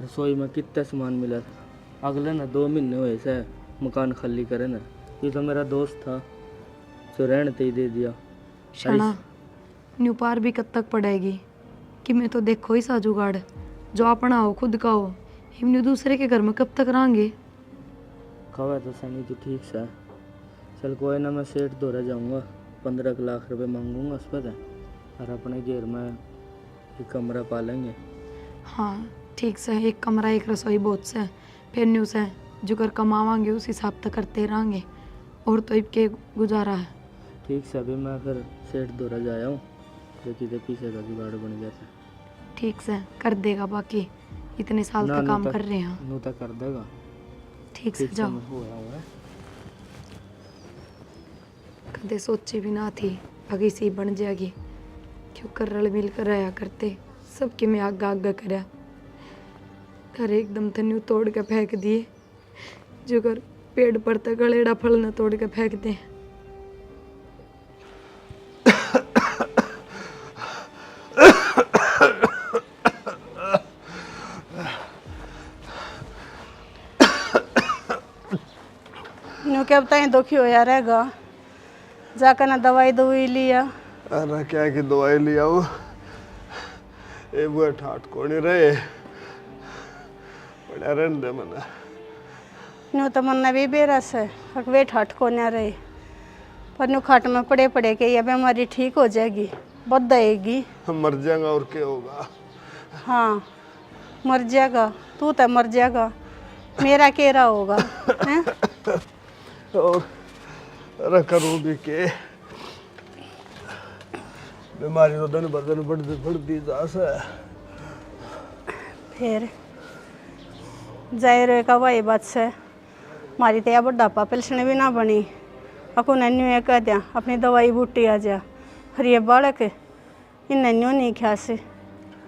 रसोई में कितना सामान मिला था, अगले ना 2 महीने हुए से मकान खाली करे ना, ये तो मेरा दोस्त था जो रहने ते ही दे दिया। शना न्यू पार भी कब तक पड़ेगी कि मैं तो देखो ही सा जुगाड़ जो अपना हो खुद का हो, हम न्यू दूसरे के घर में कब तक रहेंगे। कवा तो सनी तो ठीक सा। चल कोई ना, मैं सेठ दौरा जाऊंगा, 15 लाख रुपए मांगूंगा उस पर और अपने घर में एक कमरा पालेंगे। हाँ ठीक से, एक कमरा एक रसोई बहुत से फिर न्यू से जो कर कमावांगे उस हिसाब तक करते रहेंगे, और तो इबके गुजारा है। ठीक से, अभी मैं फिर सेठ दौरा जाया हूँ, देखी तो पीछे का जुगाड़ बन जाता है। ठीक से कर देगा, बाकी इतने साल ना, का नू काम तक- कर रहे हैं। नू तक कर देगा। ठीक से ठीक से जाओ। मैं हुआ हुआ है। कदे सोची भी ना थी अगी सी बन जाएगी, क्यों कर रल मिल कर रहा करते सबके में आगा आगा करया, घर एकदम तन्यू तोड़ के फेंक दिए, जो कर पेड़ पर तक गलेड़ा फल न तोड़ के फेंक दे। न्यू क्या बताएं, दुखी होया रहेगा, जाकर ना दवाई दवाई लिया। अरे क्या की दवाई लिया हूँ, ये वो ठाट कोनी रहे बढ़िया रहने दे मना। न्यू तो मन भी बेरस है, वे ठट को न रहे, पर न्यू खाट में पड़े पड़े के ये बीमारी ठीक हो जाएगी, बदलेगी। हम मर जाएगा और क्या होगा। हाँ मर जाएगा, तू तो मर जाएगा, मेरा केरा होगा हैं? और अरे करूँ भी के, बीमारी तो दिन ब दिन बढ़ती जा से। फिर जाहिर का वही बात से मारी तो यह बुढ़ापा पेंशन भी ना बनी, अको नन्यू ये कह दिया अपनी दवाई बूटी आ जा, और ये बालक इन नन्यू नहीं ख्या से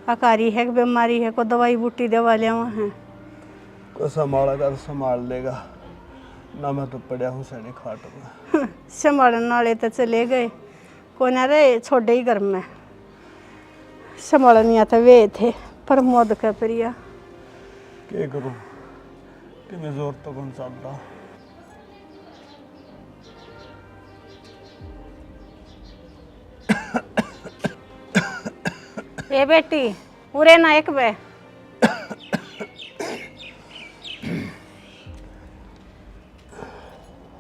अकारी है कि बीमारी है, को दवाई बूटी दवा लिया है। को संभालेगा तो संभाल लेगा ना, मैं तो पड़ा हूँ सैनिक खाट में। संभालने वाले तो चले गए, को ना रहे छोड़े ही घर में, संभालने आता वे थे प्रमोद का प्रिया। क्या करूँ कि मैं जोर तो कौन चलता। ए बेटी उरे ना एक बे,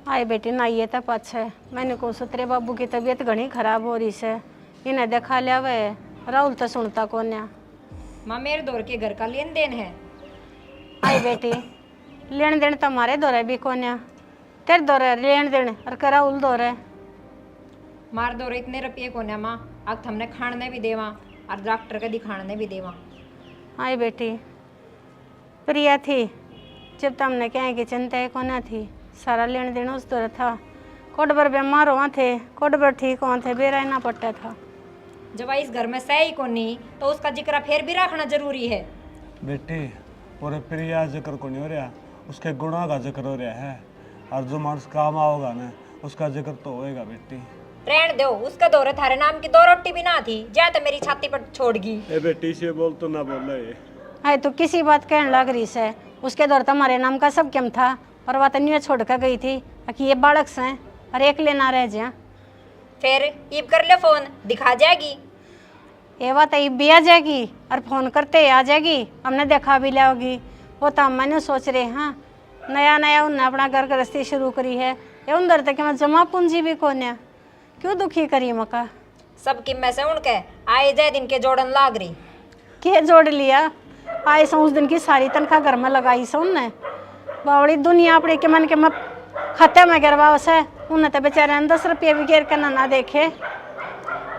आए बेटी ना ये तो पाछे मैंने को तेरे बाबू की तबीयत घनी खराब हो रही से, इन्हें देखा लिया वे, राहुल तो सुनता कोन्या। माँ मेरे दौर के घर का लेन देन है। आई बेटी लेन देन तुम्हारे दौरे भी कोन्या, तेरे दौरे लेन देन और कर राहुल दौरे। मार दौरे इतने रुपये को ना माँ, अब हमने खाने भी देवा और डॉक्टर के दिखाने भी देवा। आई बेटी प्रिया थी जब तुमने क्या की चिंता कोना थी, सारा लेन देन उस दौरे था, कोड पर बीमार हुआ थे, कोड पर ठीक हुआ थे, बेरा ना पड़ता था। जब इस घर में सही को नहीं तो उसका जिक्र फिर भी रखना जरूरी है। बेटी और प्रिया जिक्र को नहीं हो रहा, उसके गुणों का जिक्र हो रहा है, और जो मानस काम आओगा ना उसका जिक्र तो होएगा बेटी। रहन दो, उसका दौरे थारे नाम की 2 रोटी भी ना थी, जा तो मेरी छाती पर छोड़गी। ए बेटी से बोल तो ना बोल रहे। आई तो किसी बात कहने लग रही से, उसके दौर तुम्हारे नाम का सब क्यों था, और वह तन्यू छोड़ कर गई थी कि ये बालक से और एक लेना रह जा। फिर ईब कर ले फोन, दिखा जाएगी। ये बात ईब भी आ जाएगी और फोन करते आ जाएगी, हमने देखा भी लाओगी। वो तो मैंने सोच रहे हाँ नया नया उनने अपना घर गृहस्थी शुरू करी है, ये उधर तक मैं जमा पूंजी भी कोन्या, क्यों दुखी करी मका। सब की में से उनके आए जाए दिन के जोड़न लाग रही। के जोड़ लिया, आई सो उस दिन की सारी तनख्वाह घर में लगाई सो उनने, बावड़ी दुनिया अपने के मन के मत खाते में गिरवा से, उन्हें तो बेचारे 10 रुपये भी गिर कर ना देखे।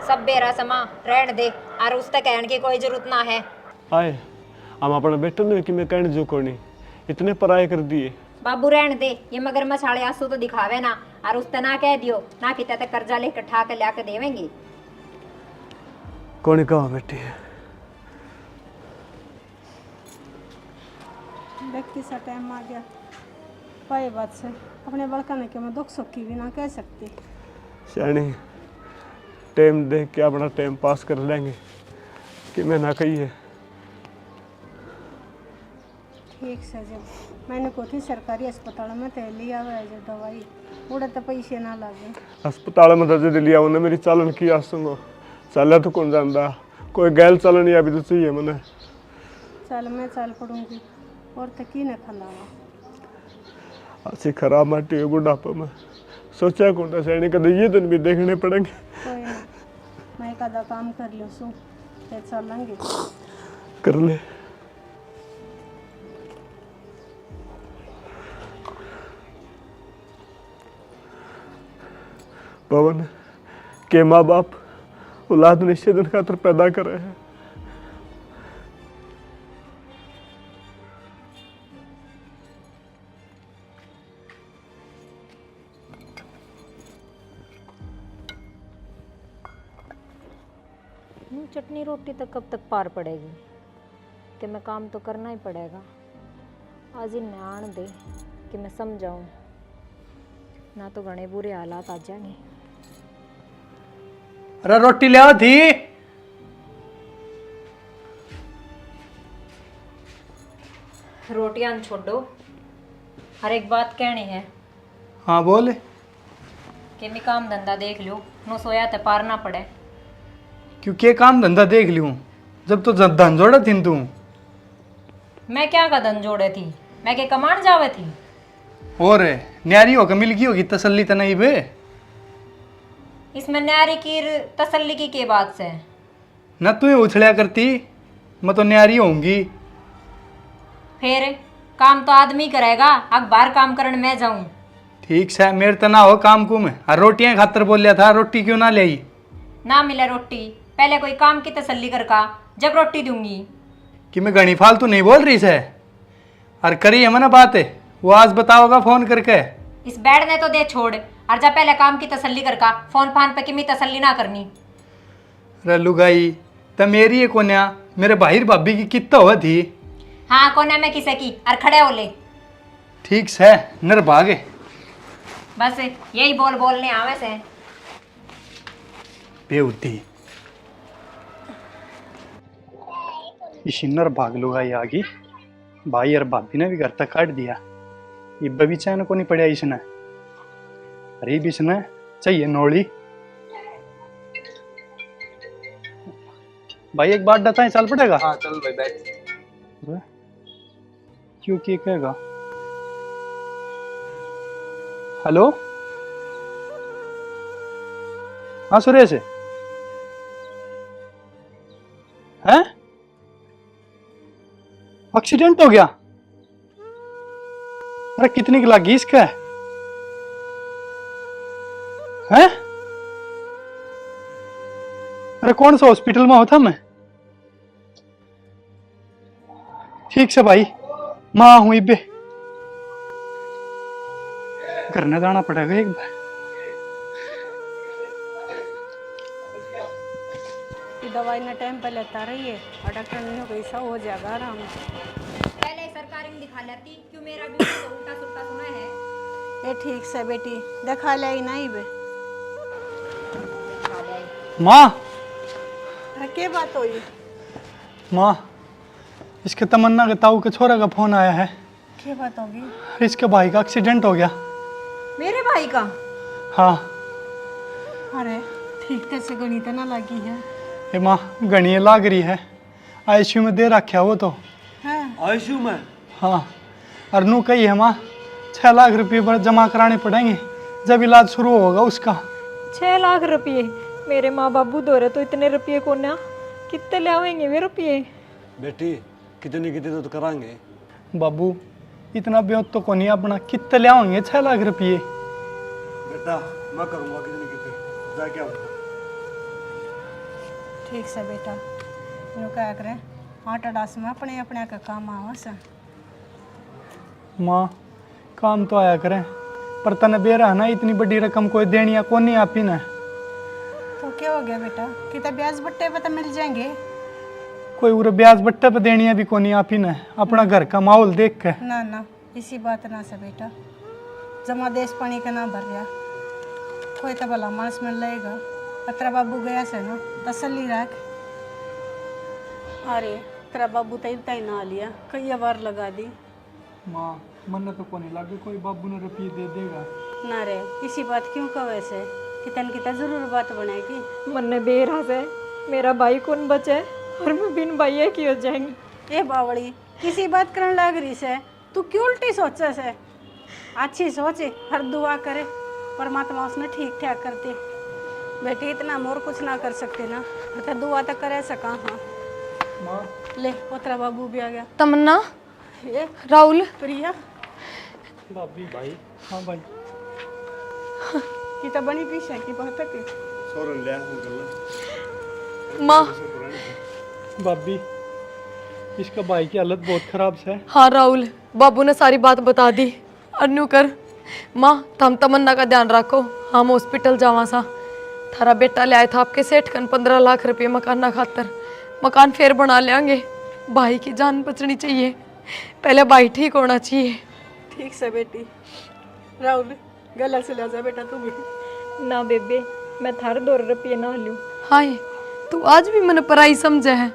सब बेरा समा रहन दे, और उस तक कहने की कोई जरूरत ना है। आए हम अपना बेटे ने कि मैं कहने जो कोनी इतने पराये कर दिए। बाबू रहन दे, ये मगर मसाले आंसू तो दिखावे ना, और उस ना कह दियो ना कि ते कर्जा लेकर ठा के लाके देवेंगे। कौन कहा बेटी व्यक्ति सा टाइम आ गया, पाए बात से अपने बड़का ने के मैं दुख सुख की भी ना कह सकती। शानी टाइम देख के अपना टाइम पास कर लेंगे कि मैं ना कही है। ठीक से जब मैंने को थी सरकारी अस्पताल में तो लिया हुआ है जो दवाई, उड़े तो पैसे ना लगे। अस्पताल में दर्ज लिया उन्हें मेरी चालन की आसूंगो, चल तो कौन जानता, कोई गैल चलन या भी तो चाहिए मैंने। चल मैं चल पड़ूंगी और तो की न खलावा। ऐसी खराब माटी है बुढ़ापा में, सोचा कौन सैनी कदे ये दिन भी देखने पड़ेंगे। कोई ना, मैं कदा काम कर लो सू फिर चलेंगे। कर ले। पवन के माँ बाप औलाद निश्चित दिन खातर पैदा कर रहे हैं। चटनी रोटी तक कब तक पार पड़ेगी कि मैं काम तो करना ही पड़ेगा। आज ही न्याण दे कि मैं समझाऊं, ना तो घने बुरे हालात आ जाएंगे। अरे रोटी ले आओ थी। रोटियां छोड़ो, हर एक बात कहनी है हाँ बोल। कि मैं काम धंधा देख लो, नो सोया ते पार ना पड़े। क्योंकि काम धंधा देख लूँ जब तो धन जोड़ा थी तू। मैं क्या का धन जोड़े थी, मैं के कमाण जावे थी। और न्यारी होकर मिल गई होगी तसल्ली तो नहीं बे। इसमें न्यारी की तसल्ली की के बात से न तू उछलिया करती, मैं तो न्यारी होंगी। फिर काम तो आदमी करेगा, अखबार काम करने मैं जाऊं। ठीक से मेरे तो ना हो काम कुम, और रोटियां खातर बोल लिया था, रोटी क्यों ना ले आई? ना मिले रोटी, पहले कोई काम की तसल्ली कर का, जब रोटी दूंगी। कि मैं घनी फालतू नहीं बोल रही से, और करी है मैंने बात है, वो आज बताओगा फोन करके। इस बैठ ने तो दे छोड़, और जा पहले काम की तसल्ली कर का, फोन फान पे किमी तसल्ली ना करनी। रल्लू गाई तो मेरी ये कोन्या मेरे भाई भाभी की कितना हुआ थी। हाँ कोने में किसे की, और खड़े हो ले। ठीक से नर भागे। बस यही बोल बोलने आवे से। बेउद्धी इसी नर भाग लो गाई आगी। भाई और भाभी ने भी घर तक काट दिया, ये बगीचा को नहीं पड़ा इसने। अरे भी इसने चाहिए नोड़ी। भाई एक बात बताएं, चल पड़ेगा? हाँ चल भाई बैठ। क्यों क्या कहेगा? हेलो हाँ सुरेश है? एक्सीडेंट हो गया? अरे कितनी की लगी इसका है? अरे कौन सा हॉस्पिटल में होता मैं? ठीक से भाई माँ हुई बे, घर न जाना पड़ेगा एक बार। दवाई ना टाइम पे लेता रहिए, और डॉक्टर ने कहा ऐसा हो जाएगा आराम। पहले सरकारी में दिखा लेती, क्यों मेरा भी तो उल्टा सुल्टा सुना है। ये ठीक से बेटी दिखा ले नहीं बे। माँ क्या बात हुई? माँ इसके तमन्ना के ताऊ के छोरा का फोन आया है। क्या बात होगी? इसके भाई का एक्सीडेंट हो गया। मेरे भाई का? हाँ। अरे ठीक से गणित ना लगी है। ये माँ गणिये लाग रही है, आईसीयू में दे रखा वो तो। हाँ आईसीयू में? हाँ और नू कही है माँ 6 लाख रुपये पर जमा कराने पड़ेंगे जब इलाज शुरू होगा उसका। 6 लाख रुपये? मेरे माँ बाबू दौरे तो इतने रुपये को ना कितने ले आवेंगे वे रुपये? बेटी कितने तो कराएंगे। बाबू इतना ब्योत तो को नहीं अपना, कितने ले आएंगे 6 लाख रुपये? बेटा मैं करूँगा कितने जाके आऊँगा। ठीक से बेटा, यूँ क्या करें, 8-10 में अपने अपने का काम आवा से। माँ काम तो आया करें, पर तने बेरा ना इतनी बड़ी रकम कोई देनी है कौन नहीं आपी ना। तो क्या हो गया बेटा, कितना ब्याज बट्टे पे तो मिल जाएंगे। कोई उरे ब्याज बट्टे पे देनी है भी कौन नहीं आपी ना, अपना घर का माहौल देख के। ना ना इसी बात ना से बेटा, जमा देश पानी का ना भर रहा, कोई तो भला मानस मिल जाएगा। तेरा बाबू गया से ना तसल्ली रख। अरे तेरा बाबू तय ना लिया, कई बार लगा दी। माँ मन तो को नहीं लगे कोई बाबू ने रुपये दे देगा ना रे, इसी बात क्यों का वैसे, कितना जरूर बात बनेगी। मन ने बेरा से मेरा भाई कौन बचे और मैं बिन भाई की हो जाएंगी। ए बावड़ी किसी बात करने लग रही से, तू क्यों उल्टी सोचे से? अच्छी सोचे, हर दुआ करे, परमात्मा उसने ठीक ठाक करते। बेटी इतना हम और कुछ ना कर सकते ना, तो दुआ तो करे सका। हाँ माँ ले पोतरा बाबू भी आ गया। तमन्ना, ये राहुल, प्रिया, भाभी भाई। हाँ भाई। की तो बनी पीछे की बहुत तक सोरन ले अंकल माँ। भाभी इसका भाई की हालत बहुत खराब है। हाँ राहुल, बाबू ने सारी बात बता दी। अन्यू कर माँ, तुम तमन्ना का ध्यान रखो, हम हॉस्पिटल जावा सा। थारा बेटा ले आया था आपके सेठ कन 15 लाख रुपये मकान ना खातर। मकान फिर बना लेंगे। भाई की जान बचनी चाहिए, पहले भाई ठीक होना चाहिए। ठीक से बेटी। राहुल गला से ले जा बेटा तू भी। ना बेबे, मैं थार 2 रुपये ना लूँ। हाय, तू आज भी मैंने पराई समझे है।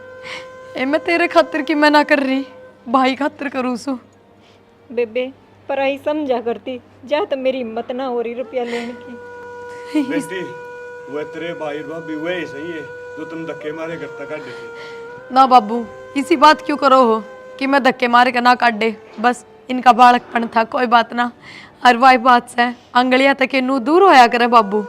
ए मैं तेरे खातिर की मैं ना कर रही, भाई खातिर करूँ सु। बेबे पराई समझा करती, जा तो मेरी हिम्मत ना हो रही रुपया लेने की। बेटी वो तेरे भाई भाभी वही सही है जो तुम धक्के मारे घर तक काटे थे। ना बाबू, इसी बात क्यों करो हो कि मैं धक्के मार के ना काट दे। बस इनका बालकपन था, कोई बात ना। हर वाई बात से अंगलियां तक नू दूर होया करे बाबू,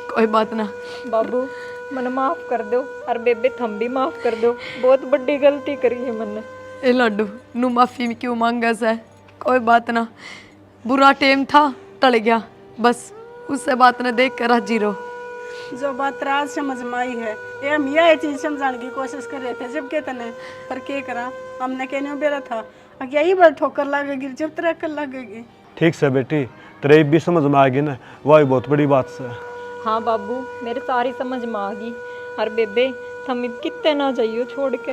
कोई बात ना। बाबू मन माफ कर दो, और बेबे थम भी माफ कर दो, बहुत बड़ी गलती करी है मैंने। ए लड्डू, नू माफी क्यों मांगा से, कोई बात ना। बुरा टाइम था, टल गया, बस उससे बात ने देख कर राजी रहो। जो बात राज समझ में आई है, ये हम यह चीज समझाने की कोशिश कर रहे थे जब के तने, पर क्या करा, हमने कहने बेरा था अब यही बार ठोकर लगेगी जब तरह कर लगेगी। ठीक से बेटी, तेरे भी समझ में आ गई ना, वही बहुत बड़ी बात से। हाँ बाबू, मेरे सारी समझ में आ गई। और बेबे थम अब कितने ना जाइयो छोड़ के।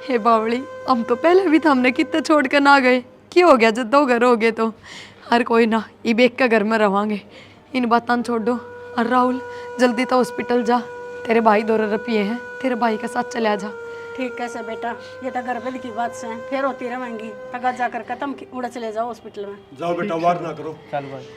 हे बावली, हम तो पहले भी था, हमने कितने छोड़ कर ना गए। क्यों हो गया जब 2 घर हो गए तो हर कोई ना इब एक का घर में रवांगे। इन बातों छोड़ दो। और राहुल जल्दी तो हॉस्पिटल जा, तेरे भाई 2 रुपये हैं, तेरे भाई के साथ चले जा। ठीक कैसे बेटा, ये तो घर की बात से फिर होती रहेंगी, तगा जाकर खत्म उड़ा चले जाओ हॉस्पिटल में। जाओ बेटा, वार ना करो। चल भाई।